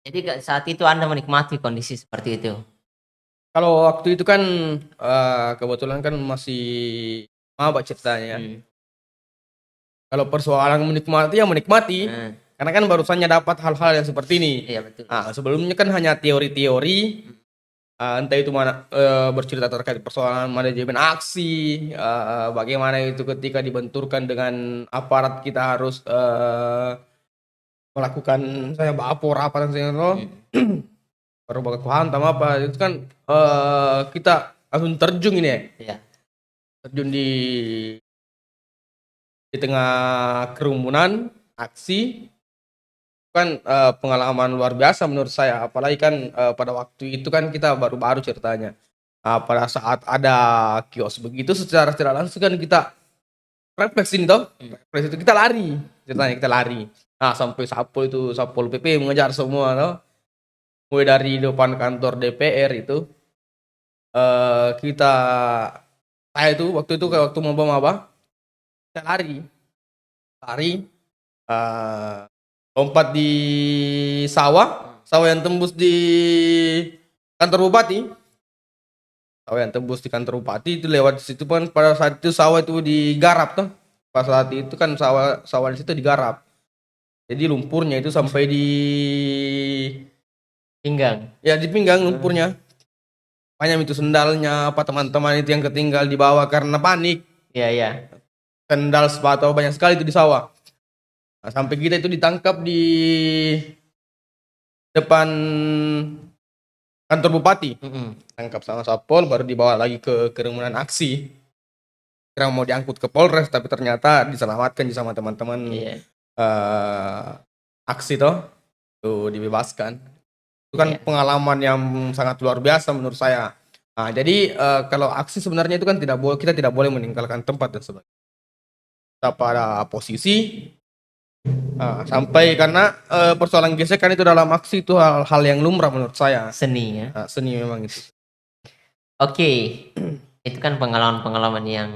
Jadi saat itu Anda menikmati kondisi seperti itu? Kalau waktu itu kan kebetulan kan masih maba ceritanya. Hmm. Kalau persoalan menikmati ya menikmati, karena kan barusannya dapat hal-hal yang seperti ini. Iya betul. Sebelumnya kan hanya teori-teori, Hmm. entah itu mana bercerita terkait persoalan manajemen aksi, bagaimana itu ketika dibenturkan dengan aparat kita harus melakukan misalnya lapor apa dan sebagainya. Baru baku hantam apa itu kan kita langsung terjun ini ya, Iya. terjun di tengah kerumunan aksi kan pengalaman luar biasa menurut saya, apalagi kan pada waktu itu kan kita baru-baru ceritanya. Pada saat ada kios begitu secara tidak langsung kan kita refleks ini toh, refleks itu kita lari, ceritanya kita lari. Sampai Satpol PP mengejar semua toh, mulai dari depan kantor DPR itu kita saya itu waktu itu kayak waktu maba-maba kita lari lari eh, lompat di sawah yang tembus di kantor bupati, sawah yang tembus di kantor bupati itu lewat situ kan pada saat itu sawah itu digarap tuh, pada saat itu kan sawah sawah di situ digarap, jadi lumpurnya itu sampai di Pinggang. ya di pinggang lumpurnya, banyak itu sendalnya apa teman-teman itu yang ketinggal di bawah karena panik, Iya iya. sendal sepatu banyak sekali itu di sawah. Sampai kita itu ditangkap di depan kantor bupati, tangkap sama satpol baru dibawa lagi ke kerumunan aksi, kira mau diangkut ke Polres tapi ternyata diselamatkan sama teman-teman Iya. aksi tuh dibebaskan. Itu kan Iya. pengalaman yang sangat luar biasa menurut saya. Jadi kalau aksi sebenarnya itu kan kita tidak boleh meninggalkan tempat dan sebagainya. Kita pada posisi sampai karena persoalan gesekan itu dalam aksi itu hal-hal yang lumrah menurut saya. Seni ya. Seni memang itu. Oke. Itu kan pengalaman-pengalaman yang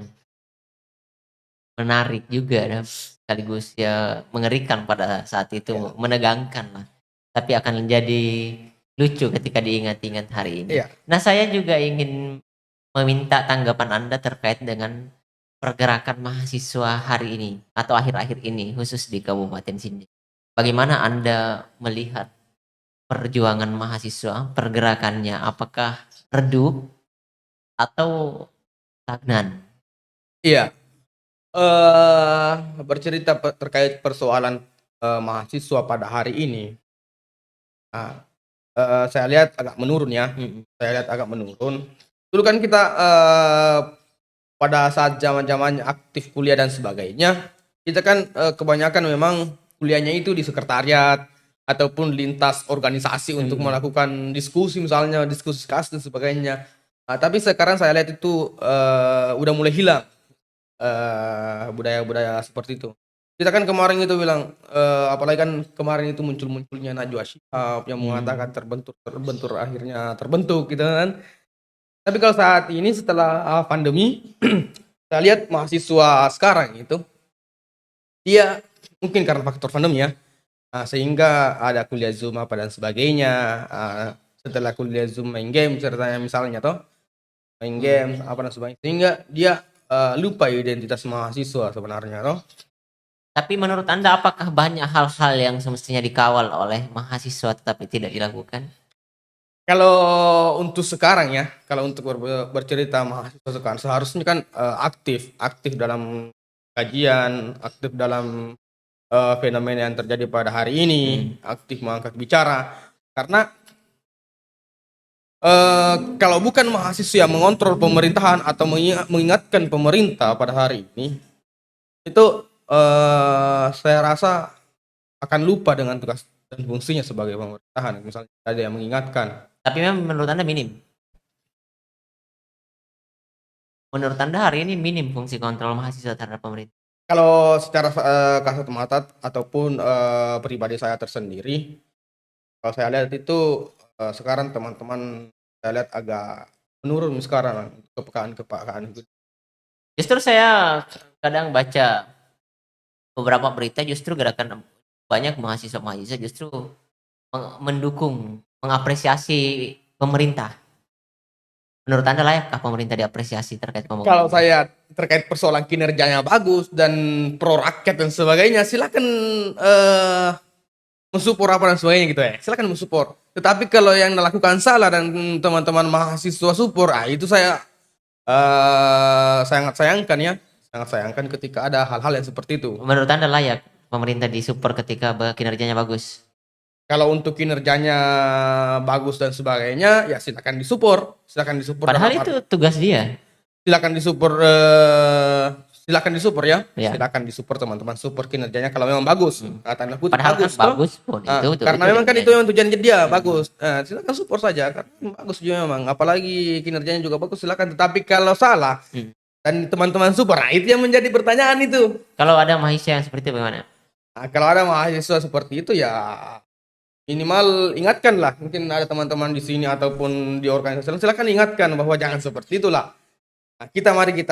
menarik juga dan sekaligus ya mengerikan pada saat itu, menegangkan lah. Tapi akan menjadi lucu ketika diingat-ingat hari ini. Iya. Nah, saya juga ingin meminta tanggapan Anda terkait dengan pergerakan mahasiswa hari ini atau akhir-akhir ini khusus di Kabupaten Sindang. Bagaimana Anda melihat perjuangan mahasiswa, pergerakannya apakah redup atau stagnan? Iya. Bercerita terkait persoalan mahasiswa pada hari ini, saya lihat agak menurun ya. Saya lihat agak menurun. Dulu kan kita pada saat zaman-zamannya aktif kuliah dan sebagainya, kita kan kebanyakan memang kuliahnya itu di sekretariat ataupun lintas organisasi untuk melakukan diskusi, misalnya diskusi kasus dan sebagainya. Tapi sekarang saya lihat itu udah mulai hilang budaya-budaya seperti itu. Kita kan kemarin itu bilang, apalagi kan kemarin itu muncul-munculnya Najwa Shihab yang mengatakan terbentur akhirnya terbentuk gitu kan. Tapi kalau saat ini setelah pandemi, saya lihat mahasiswa sekarang itu dia mungkin karena faktor pandemi ya, sehingga ada kuliah Zoom apa dan sebagainya. Setelah kuliah Zoom main game ceritanya misalnya main game apa dan sebagainya, sehingga dia lupa identitas mahasiswa sebenarnya Tapi menurut Anda apakah banyak hal-hal yang semestinya dikawal oleh mahasiswa tetapi tidak dilakukan? Kalau untuk sekarang ya, kalau untuk bercerita mahasiswa sekarang seharusnya kan aktif dalam kajian, aktif dalam fenomena yang terjadi pada hari ini, aktif mengangkat bicara. Karena kalau bukan mahasiswa yang mengontrol pemerintahan atau mengingatkan pemerintah pada hari ini, itu saya rasa akan lupa dengan tugas dan fungsinya sebagai pemerintahan. Misalnya ada yang mengingatkan. Tapi memang menurut Anda minim. Menurut Anda hari ini minim fungsi kontrol mahasiswa terhadap pemerintah. Kalau secara kasat mata ataupun pribadi saya tersendiri, kalau saya lihat itu sekarang teman-teman saya lihat agak menurun sekarang kepekaan itu. Justru saya kadang baca beberapa berita justru gerakan banyak mahasiswa-mahasiswa justru mendukung, mengapresiasi pemerintah. Menurut Anda layakkah pemerintah diapresiasi terkait Kalau pembangunan? saya terkait persoalan kinerjanya bagus dan pro rakyat dan sebagainya, silakan mensupport apa dan sebagainya gitu ya. Silakan mensupport. Tetapi kalau yang melakukan salah dan teman-teman mahasiswa support, itu saya sangat sayangkan ya. Sangat sayangkan ketika ada hal-hal yang seperti itu. Menurut Anda layak pemerintah disupport ketika kinerjanya bagus? Kalau untuk kinerjanya bagus dan sebagainya, ya silakan disupport. Silakan disupport dalam Padahal itu tugas dia. silakan disupport silakan disupport ya. Ya. Silakan disupport teman-teman, support kinerjanya kalau memang bagus. Tanda kutip Padahal bagus kan toh. bagus pun Karena memang kan itu yang tujuannya dia bagus. Silakan support saja karena bagus juga memang. Apalagi kinerjanya juga bagus, silakan. Tetapi kalau salah dan teman-teman support, itu yang menjadi pertanyaan itu. Kalau ada mahasiswa yang seperti itu bagaimana? Kalau ada mahasiswa seperti itu ya minimal ingatkan lah. Mungkin ada teman-teman di sini ataupun di organisasi lain, silakan ingatkan bahwa jangan seperti itulah. Mari kita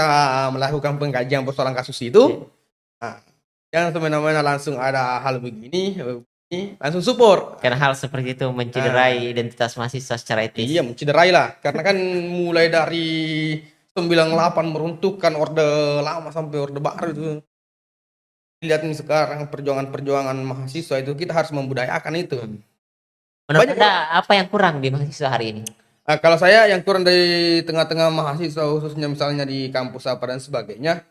melakukan pengkajian persoalan kasus itu. Jangan semena-mena langsung ada hal begini, langsung support. Karena hal seperti itu mencederai identitas mahasiswa secara etis. Iya, mencederai lah. Karena kan mulai dari 98 meruntuhkan Orde Lama sampai Orde Baru itu. Lihat nih sekarang perjuangan-perjuangan mahasiswa itu, kita harus membudayakan itu. Menurut Anda apa yang kurang di mahasiswa hari ini? Kalau saya yang kurang dari tengah-tengah mahasiswa, khususnya misalnya di kampus apa dan sebagainya,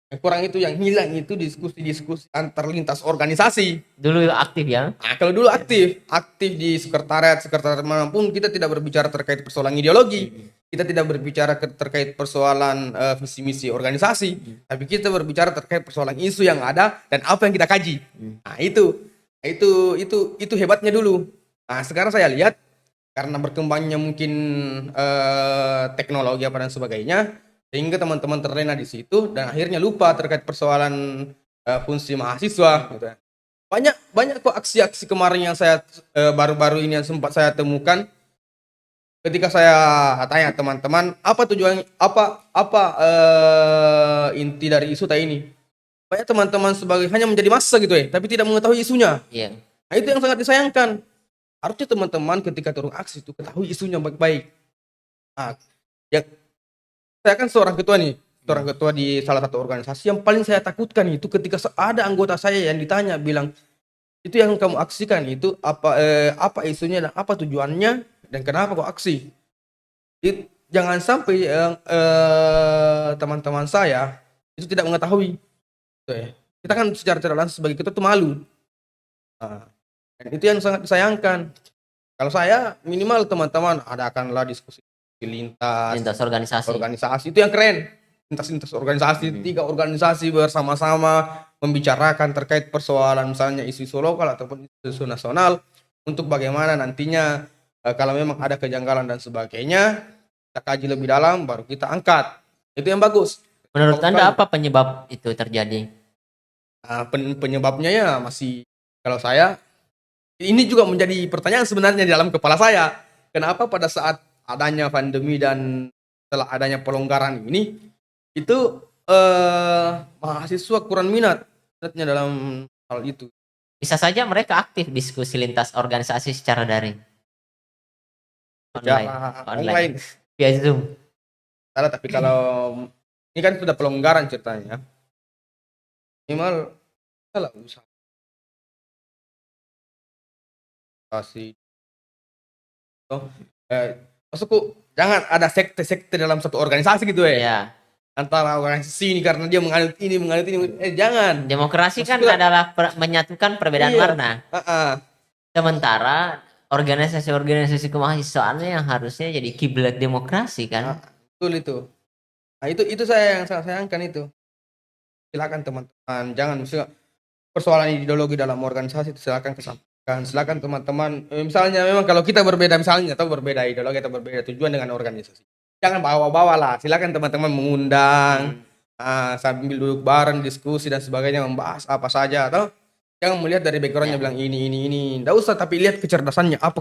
yang kurang itu, yang hilang itu diskusi-diskusi antar lintas organisasi. Dulu aktif ya? Kalau dulu aktif di sekretariat manapun, kita tidak berbicara terkait persoalan ideologi, kita tidak berbicara terkait persoalan visi misi organisasi, tapi kita berbicara terkait persoalan isu yang ada dan apa yang kita kaji. Itu hebatnya dulu. Sekarang saya lihat karena berkembangnya mungkin teknologi apa dan sebagainya, sehingga teman-teman terlena di situ dan akhirnya lupa terkait persoalan fungsi mahasiswa gitu ya. Banyak kok aksi-aksi kemarin yang saya baru-baru ini yang sempat saya temukan. Ketika saya tanya teman-teman apa tujuan inti dari isu ini, banyak teman-teman sebagai hanya menjadi massa gitu ya, tapi tidak mengetahui isunya. Iya. Itu yang sangat disayangkan. Harusnya teman-teman ketika turun aksi itu ketahui isunya baik-baik. Ya, saya kan seorang ketua di salah satu organisasi. Yang paling saya takutkan itu ketika ada anggota saya yang ditanya bilang, itu yang kamu aksikan itu apa isunya dan apa tujuannya dan kenapa kok aksi. Jangan sampai teman-teman saya itu tidak mengetahui. Kita kan secara tidak langsung sebagai ketua itu malu. Dan itu yang sangat disayangkan. Kalau saya minimal teman-teman adakanlah diskusi lintas organisasi, itu yang keren. Lintas organisasi, 3 organisasi bersama-sama membicarakan terkait persoalan misalnya isu-isu lokal ataupun isu nasional, untuk bagaimana nantinya kalau memang ada kejanggalan dan sebagainya, kita kaji lebih dalam baru kita angkat. Itu yang bagus. Menurut Anda apa penyebab itu terjadi? Penyebabnya ya masih, kalau saya, ini juga menjadi pertanyaan sebenarnya di dalam kepala saya. Kenapa pada saat adanya pandemi dan setelah adanya pelonggaran ini, itu mahasiswa kurang minatnya dalam hal itu. Bisa saja mereka aktif diskusi lintas organisasi secara daring. Online. Via Zoom. Salah, tapi kalau ini kan sudah pelonggaran ceritanya. Minimal salah usaha. Maksudku jangan ada sekte-sekte dalam satu organisasi gitu ya. Iya. Antara organisasi ini karena dia menganut ini, jangan. Demokrasi kan adalah menyatukan perbedaan warna. Sementara organisasi-organisasi kemahasiswaan yang harusnya jadi kiblat demokrasi kan. Betul itu. Itu saya yang sangat sayangkan itu. Silakan teman-teman, jangan misalnya persoalan ideologi dalam organisasi itu silakan kesampaikan. Silakan teman-teman, misalnya memang kalau kita berbeda misalnya atau berbeda ideologi atau berbeda tujuan dengan organisasi, jangan bawa-bawa lah. Silakan teman-teman mengundang sambil duduk bareng diskusi dan sebagainya, membahas apa saja, atau jangan melihat dari backgroundnya bilang ini. Nggak usah, tapi lihat kecerdasannya, apa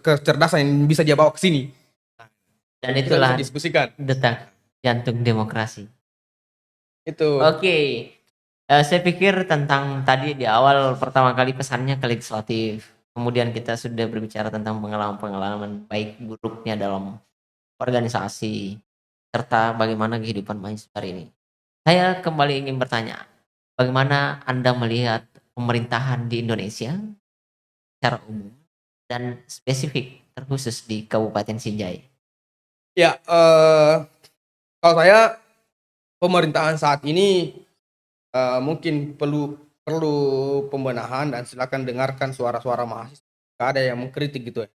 kecerdasan yang bisa dia bawa ke sini. Dan itulah diskusikan detak jantung demokrasi. Itu. Oke. Saya pikir tentang tadi di awal pertama kali pesannya ke legislatif. kemudian kita sudah berbicara tentang pengalaman-pengalaman baik buruknya dalam organisasi, serta bagaimana kehidupan mahasiswa hari ini. Saya kembali ingin bertanya, bagaimana Anda melihat pemerintahan di Indonesia secara umum dan spesifik terkhusus di Kabupaten Sinjai? Ya, kalau saya pemerintahan saat ini mungkin perlu perlu pembenahan dan silakan dengarkan suara-suara mahasiswa. Nggak ada yang mengkritik gitu ya.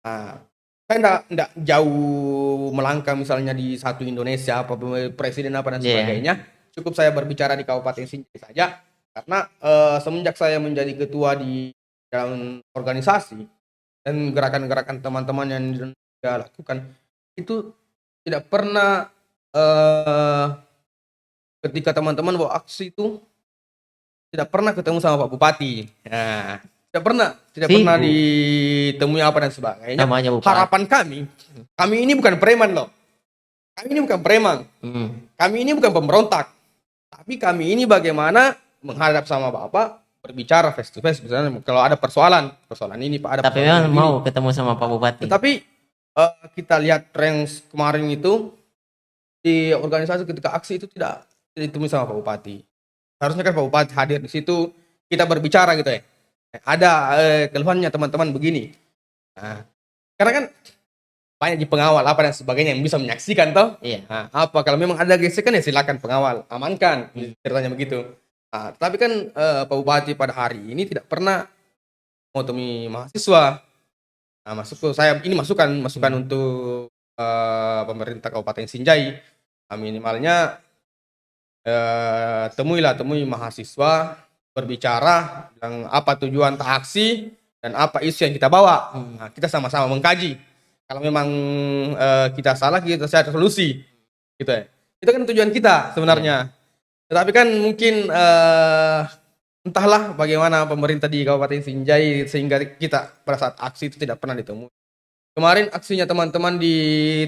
Nah, saya nggak jauh melangkah misalnya di satu Indonesia apa presiden apa dan Iya. sebagainya. Cukup saya berbicara di Kabupaten Sinjai saja karena semenjak saya menjadi ketua di dalam organisasi dan gerakan-gerakan teman-teman yang dia lakukan itu tidak pernah eh, ketika teman-teman bawa aksi itu tidak pernah ketemu sama Pak Bupati. Nah, tidak pernah Sibuk ditemui apa dan sebagainya. namanya bupati. Harapan kami ini bukan preman loh. Kami ini bukan preman. Mhm. Kami ini bukan pemberontak. Tapi kami ini bagaimana menghadap sama Bapak, berbicara face to face misalnya kalau ada persoalan ini Pak, ada Tapi persoalan memang ini. mau ketemu sama Pak Bupati. Tetapi kita lihat ranks kemarin itu di organisasi ketika aksi itu tidak ditemui sama Pak Bupati. Harusnya kan Pak Bupati hadir di situ, kita berbicara gitu ya. Ada keluhannya teman-teman begini. Nah, karena kan banyak di pengawal apa dan sebagainya yang bisa menyaksikan toh. Iya. Nah, apa kalau memang ada gesekan ya silakan pengawal amankan, Hmm. ceritanya begitu. Nah, tapi kan Pak Bupati pada hari ini tidak pernah mau temui mahasiswa. Nah, ini masukan untuk pemerintah Kabupaten Sinjai. Nah, minimalnya temui mahasiswa, berbicara, bilang apa tujuan aksi dan apa isu yang kita bawa. Nah, kita sama-sama mengkaji. Kalau memang kita salah, kita cari solusi, gitu ya. Itu kan tujuan kita Iya. sebenarnya. Tetapi kan mungkin entahlah bagaimana pemerintah di Kabupaten Sinjai sehingga kita pada saat aksi itu tidak pernah ditemui. Kemarin aksinya teman-teman di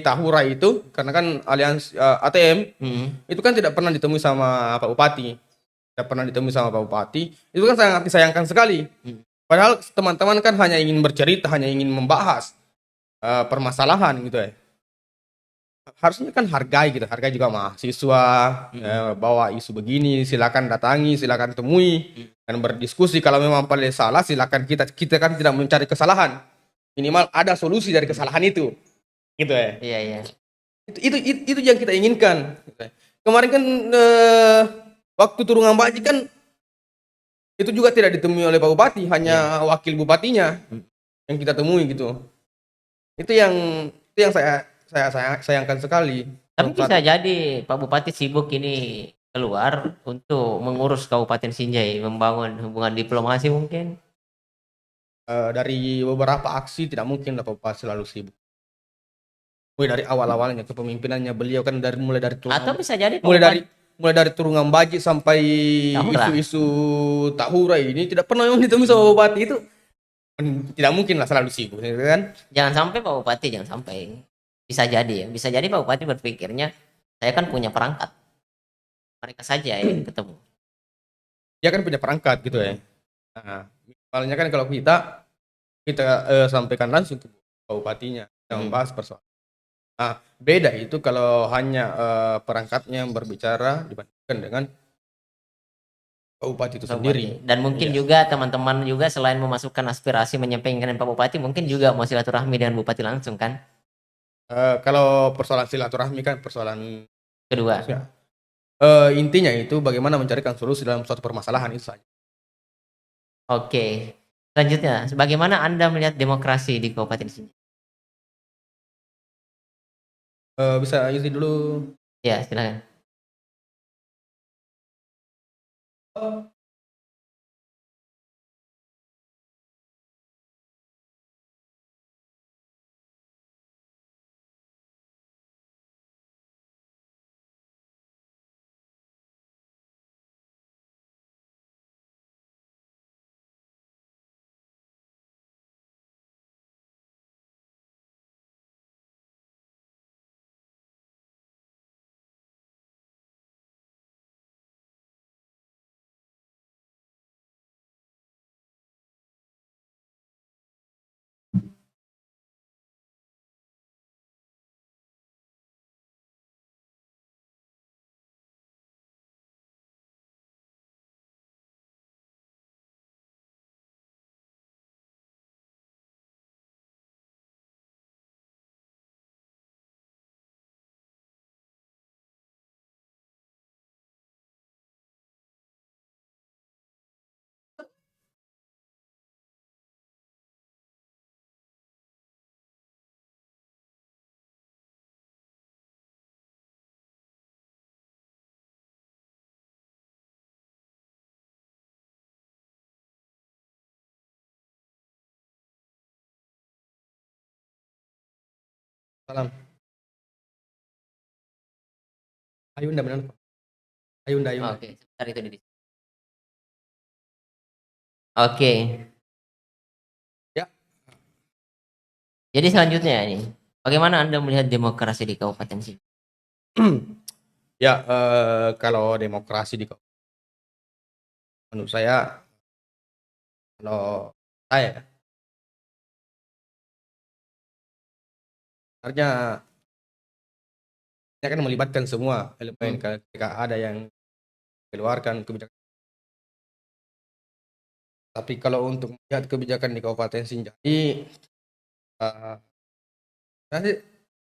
Tahura itu karena kan aliansi ATM Mhm. itu kan tidak pernah ditemui sama Pak Bupati. Tidak pernah ditemui sama Pak Bupati. Itu kan sangat disayangkan sekali. Mhm. Padahal teman-teman kan hanya ingin bercerita, hanya ingin membahas permasalahan gitu ya. Harusnya kan hargai juga mahasiswa, Mhm. bawa isu begini, silakan datangi, silakan temui dan berdiskusi. Kalau memang pada salah, silakan kita kan tidak mencari kesalahan. Minimal ada solusi dari kesalahan itu, gitu ya. Iya, iya. Itu yang kita inginkan. Kemarin kan waktu turungan baji kan itu juga tidak ditemui oleh Pak Bupati, Iya. hanya wakil bupatinya Mhm. yang kita temui gitu. Itu yang saya sayangkan sekali. Tapi bisa Saat jadi Pak Bupati sibuk ini keluar untuk mengurus Kabupaten Sinjai, membangun hubungan diplomasi mungkin? dari beberapa aksi tidak mungkin lah Pak Bupati selalu sibuk. Mulai dari awal-awalnya kepemimpinannya beliau kan Atau bisa jadi Pak mulai dari Bupati mulai dari turungan baji sampai Tahura? isu-isu Tahura ini tidak pernah yang ditemui sama Bupati itu. Tidak mungkin lah selalu sibuk, gitu kan? Jangan sampai Pak Bupati, jangan sampai. Bisa jadi ya, bisa jadi Pak Bupati berpikirnya, saya kan punya perangkat, mereka saja yang ketemu. Dia kan punya perangkat gitu ya. Nah, misalnya kan kalau kita sampaikan langsung ke Pak Bupatinya, kita Mhm. membahas persoalan. Nah, beda itu kalau hanya perangkatnya yang berbicara dibandingkan dengan Pak Bupati itu Pak sendiri. Bupati. Dan mungkin Iya. juga teman-teman juga selain memasukkan aspirasi menyampaikan Pak Bupati, mungkin juga mau silaturahmi dengan Bupati langsung kan? Kalau persoalan silaturahmi kan persoalan Kedua. maksudnya intinya itu bagaimana mencarikan solusi dalam suatu permasalahan itu saja. Oke. Selanjutnya, bagaimana Anda melihat demokrasi di Kabupaten sini? Bisa isi dulu. Ya, silakan. Salam. Ayunda benar. Ayunda, Ayunda. Oke, sebentar itu di. Oke. Ya. Jadi selanjutnya ini, bagaimana Anda melihat demokrasi di Kabupaten Sigi? Ya, kalau demokrasi menurut saya, kalau saya sebenarnya ini akan melibatkan semua elemen. Ketika ada yang keluarkan kebijakan, tapi kalau untuk melihat kebijakan di Kabupaten Sinjai, eh, nanti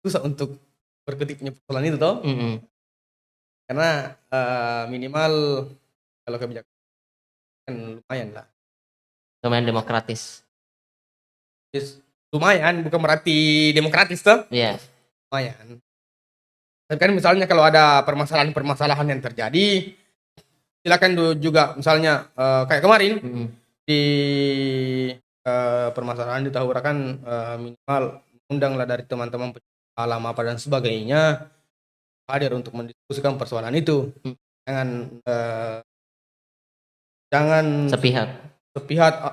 susah untuk berkutiknya persoalan itu toh, karena minimal kalau kebijakan lumayan lah. Lumayan demokratis. Yes, lumayan, bukan berarti demokratis toh, Iya. lumayan. Tapi kan misalnya kalau ada permasalahan-permasalahan yang terjadi, silakan juga misalnya kayak kemarin di permasalahan di Tahura kan, minimal undanglah dari teman-teman alam apa dan sebagainya hadir untuk mendiskusikan persoalan itu. Jangan Sepihak.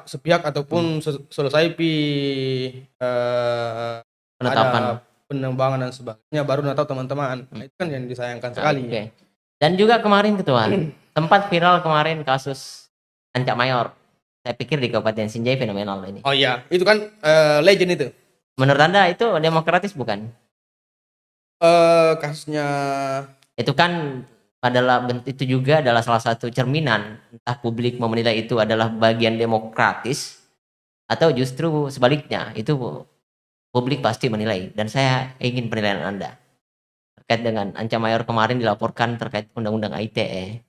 sepihak ataupun selesai Penetapan. ada penembangan dan sebagainya baru tahu teman-teman. Nah, itu kan yang disayangkan sekali. Oke. Dan juga kemarin Ketua, sempat viral kemarin kasus Ancak Mayor. Saya pikir di Kabupaten Sinjai fenomenal ini. Oh iya, itu kan legend itu. Menurut Anda itu demokratis bukan? Kasusnya Itu kan itu juga adalah salah satu cerminan entah publik menilai itu adalah bagian demokratis atau justru sebaliknya itu publik pasti menilai, dan saya ingin penilaian Anda terkait dengan Anca Mayor kemarin dilaporkan terkait undang-undang ITE.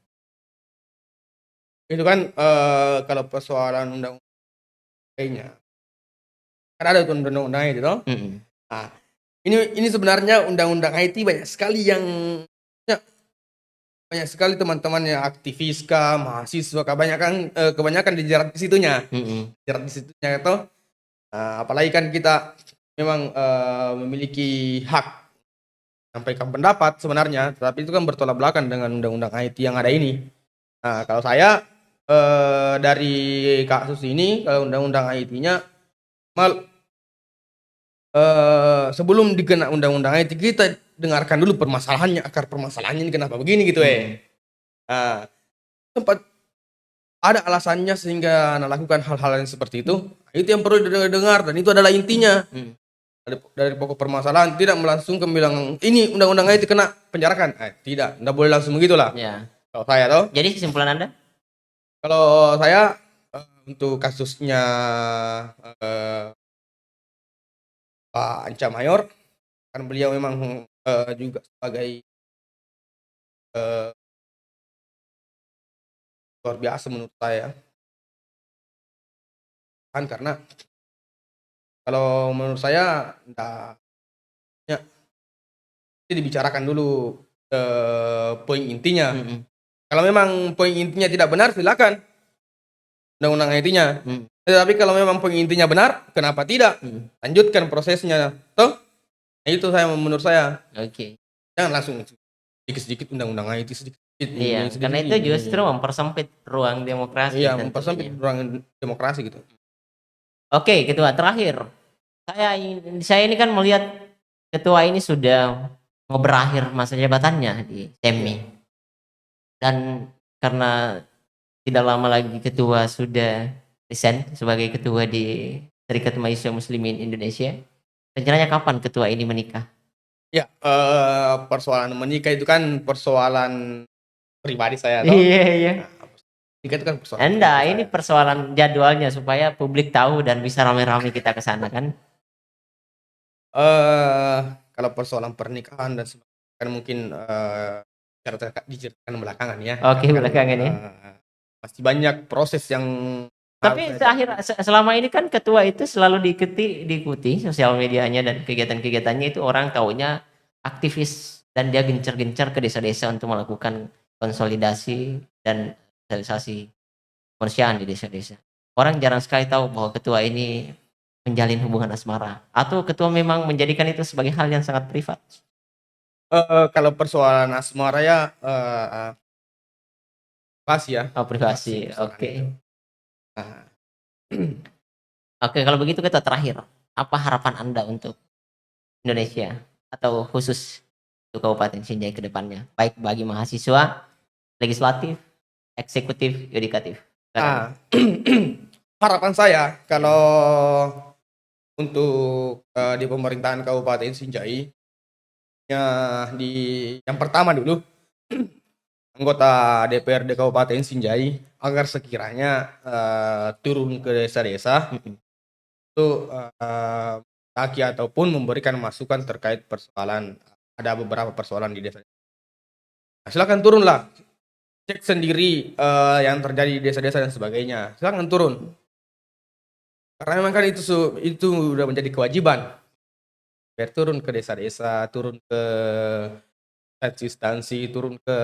itu kan kalau persoalan undang-undang kayaknya kan ada tuh undang-undang itu toh. Nah, ini sebenarnya undang-undang IT banyak sekali yang banyak sekali teman-teman yang aktivis kah, mahasiswa kebanyakan dijerat di situnya. Jerat di situnya itu. Apalagi kan kita memang memiliki hak sampaikan pendapat sebenarnya, tapi itu kan bertolak belakang dengan undang-undang IT yang ada ini. Nah, kalau saya dari kasus ini, kalau undang-undang IT-nya sebelum dikena undang-undang IT kita dengarkan dulu permasalahannya, akar permasalahannya ini kenapa begini gitu Nah, sempat ada alasannya sehingga melakukan hal-hal yang seperti itu. Itu yang perlu didengar dan itu adalah intinya. Dari pokok permasalahan, tidak melangsungkan bilang ini undang-undang IT kena penjarakan. Tidak boleh langsung begitulah. Ya. Kalau saya toh. Jadi kesimpulan Anda? Kalau saya untuk kasusnya Pak Anca Mayor, kan beliau memang juga sebagai luar biasa menurut saya. Kan karena kalau menurut saya ya, dibicarakan dulu poin intinya. Kalau memang poin intinya tidak benar, silakan undang-undang IT-nya. Tetapi kalau memang poin intinya benar, kenapa tidak? Lanjutkan prosesnya. Toh? Nah, itu menurut saya. Oke. Jangan langsung sedikit-sedikit undang-undang IT sedikit. Iya, karena itu justru mempersempit ruang demokrasi. Iya, mempersempit ruang demokrasi gitu. Oke, Ketua, terakhir. Saya ini kan melihat Ketua ini sudah mau berakhir masa jabatannya di SEMI. Dan karena tidak lama lagi Ketua sudah resign sebagai Ketua di Serikat Mahasiswa Muslimin Indonesia. Rencananya kapan Ketua ini menikah? Ya, persoalan menikah itu kan persoalan pribadi saya. Iya. Nikah itu kan persoalan. Ini persoalan jadwalnya supaya publik tahu dan bisa rame-rame kita ke sana kan. Kalau persoalan pernikahan dan sebagainya kan mungkin diceritakan belakangan ya. Oke, belakangan ya. Masih banyak proses yang. Tapi selama ini kan Ketua itu selalu diikuti sosial medianya dan kegiatan-kegiatannya itu orang taunya aktivis dan dia gencar-gencar ke desa-desa untuk melakukan konsolidasi dan sosialisasi kemanusiaan di desa-desa. Orang jarang sekali tahu bahwa Ketua ini menjalin hubungan asmara? Atau ketua memang menjadikan itu sebagai hal yang sangat privat? Kalau persoalan asmara ya pas ya, Oh, privasi. persoalan Oke. itu. Nah, Oke, kalau begitu kita terakhir, apa harapan Anda untuk Indonesia atau khusus untuk Kabupaten Sinjai ke depannya, baik bagi mahasiswa, legislatif, eksekutif, yudikatif? Silakan. ah, harapan saya kalau untuk di pemerintahan Kabupaten Sinjai ya di yang pertama dulu anggota DPRD Kabupaten Sinjai agar sekiranya turun ke desa-desa Mm-mm. itu kaki ataupun memberikan masukan terkait persoalan ada beberapa persoalan di desa. Nah, silakan turunlah cek sendiri yang terjadi di desa-desa dan sebagainya. Silakan turun. Karena memang kan itu udah menjadi kewajiban. Biar turun ke desa-desa, turun ke instansi, turun ke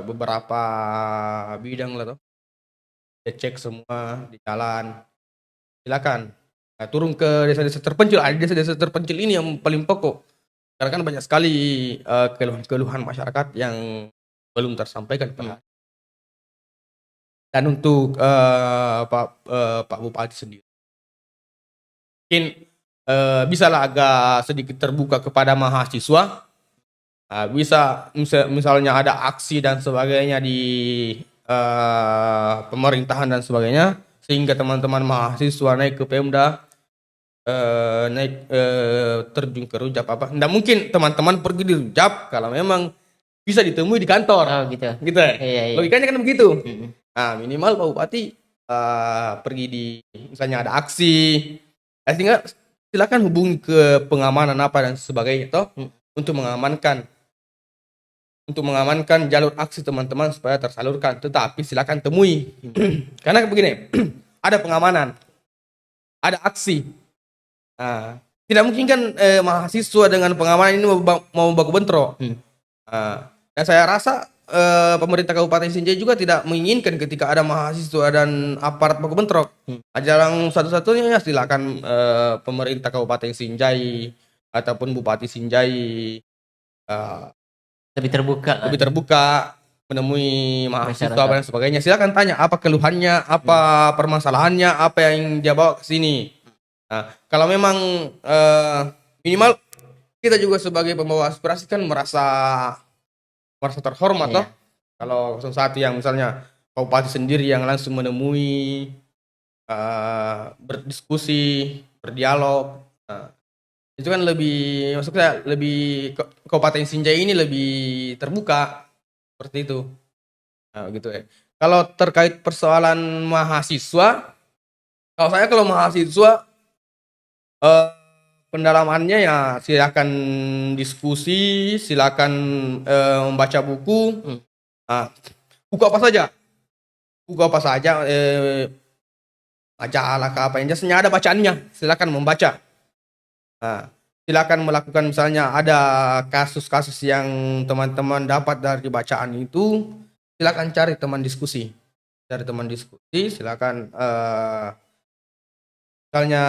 beberapa bidang lah tuh. Dia cek semua di jalan. Silakan. Nah, turun ke desa-desa terpencil. Ada desa-desa terpencil ini yang paling pokok. Karena kan banyak sekali keluhan-keluhan masyarakat yang belum tersampaikan pada. Dan untuk Pak Bupati sendiri, mungkin bisalah agak sedikit terbuka kepada mahasiswa. Bisa misalnya ada aksi dan sebagainya di pemerintahan dan sebagainya, sehingga teman-teman mahasiswa naik ke Pemda, naik terjun ke Rujab apa. Nggak mungkin teman-teman pergi di Rujab kalau memang bisa ditemui di kantor, Oh gitu. gitu ya. Iya, iya. Logikanya kan begitu. Mm-mm. Nah, minimal Pak Bupati pergi di misalnya ada aksi, sehingga silakan hubungi ke pengamanan apa dan sebagainya toh Mm. untuk mengamankan jalur aksi teman-teman supaya tersalurkan. Tetapi silakan temui. Karena begini, ada pengamanan, ada aksi. Nah, tidak mungkin kan mahasiswa dengan pengamanan ini mau baku bentrok. Hmm. Dan saya rasa pemerintah Kabupaten Sinjai juga tidak menginginkan ketika ada mahasiswa dan aparat baku bentrok. Jalan satu-satunya ya silakan pemerintah Kabupaten Sinjai ataupun Bupati Sinjai eh, Lebih terbuka lebih kan terbuka menemui mahasiswa masyarakat. dan sebagainya. Silakan tanya apa keluhannya, apa permasalahannya, apa yang dia bawa ke sini. Nah, kalau memang minimal kita juga sebagai pembawa aspirasi kan merasa terhormat Iya. toh. Kalau 01 yang misalnya Bupati sendiri yang langsung menemui, berdiskusi, berdialog. Nah, itu kan lebih, maksudnya lebih Kabupaten Sinjai ini lebih terbuka seperti itu. Nah, gitu ya. Kalau terkait persoalan mahasiswa, kalau mahasiswa eh, pendalamannya ya silakan diskusi, silakan membaca buku. Hmm. Nah, buku apa saja? Buku apa saja? Majalah ke apa yang jasanya ada bacaannya. Silakan membaca. Nah, silakan melakukan misalnya ada kasus-kasus yang teman-teman dapat dari bacaan itu, silakan cari teman diskusi. Cari teman diskusi, silakan misalnya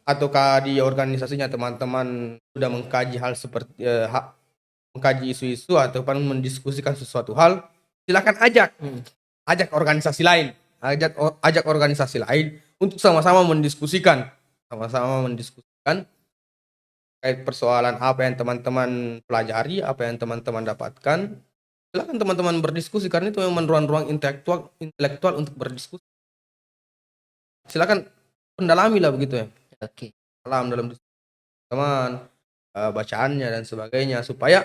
ataukah di organisasinya teman-teman sudah mengkaji hal seperti mengkaji isu-isu ataupun mendiskusikan sesuatu hal, silakan ajak organisasi lain, ajak organisasi lain untuk sama-sama mendiskusikan terkait persoalan apa yang teman-teman pelajari, apa yang teman-teman dapatkan. Silakan teman-teman berdiskusi karena itu memang ruang-ruang intelektual untuk berdiskusi. Silakan pendalami lah begitu ya. Oke. Dalam diskusi teman, bacaannya dan sebagainya supaya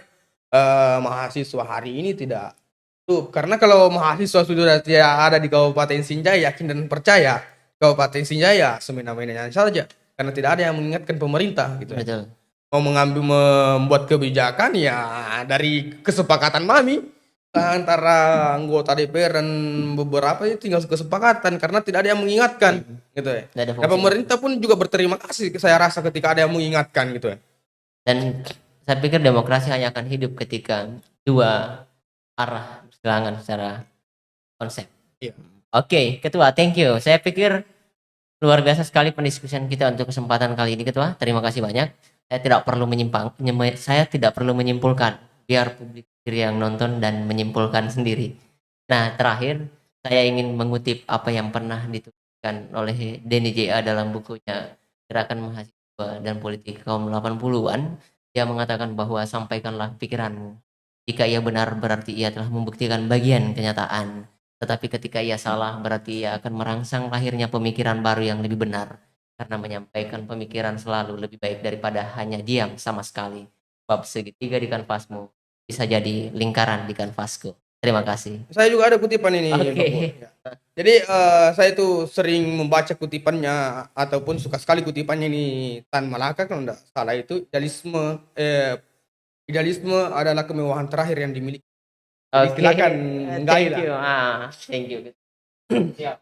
mahasiswa hari ini tidak tuh, karena kalau mahasiswa sudah tidak ada di Kabupaten Sinjai, yakin dan percaya Kabupaten Sinjai ya semena-menanya saja karena tidak ada yang mengingatkan pemerintah gitu ya. Betul. Mau membuat kebijakan ya dari kesepakatan mami antara anggota DPR dan beberapa itu tinggal kesepakatan karena tidak ada yang mengingatkan gitu ya. Nggak ada Nah, fungsi. pemerintah pun juga berterima kasih saya rasa ketika ada yang mengingatkan gitu ya. Dan saya pikir demokrasi hanya akan hidup ketika dua arah berseberangan secara konsep. Iya. Oke, Ketua, thank you. Saya pikir Luar biasa sekali pendiskusian kita untuk kesempatan kali ini, Ketua. Terima kasih banyak. Saya tidak perlu menyimpulkan, biar publik sendiri yang nonton dan menyimpulkan sendiri. Nah, terakhir saya ingin mengutip apa yang pernah dituliskan oleh Denny J.A. dalam bukunya Gerakan Mahasiswa dan Politik Kaum 80-an. Dia mengatakan bahwa sampaikanlah pikiranmu. Jika ia benar, berarti ia telah membuktikan bagian kenyataan. Tetapi ketika ia salah, berarti ia akan merangsang lahirnya pemikiran baru yang lebih benar. Karena menyampaikan pemikiran selalu lebih baik daripada hanya diam sama sekali. Bab segitiga di kanvasmu bisa jadi lingkaran di kanvasku. Terima kasih. Saya juga ada kutipan ini, Oke. Pak Pur. Ya. Jadi saya itu sering membaca kutipannya ataupun suka sekali kutipannya ini Tan Malaka kalau tidak salah itu idealisme adalah kemewahan terakhir yang dimiliki. Jadi Oke. silakan Thank lah. you. Thank you. Siap.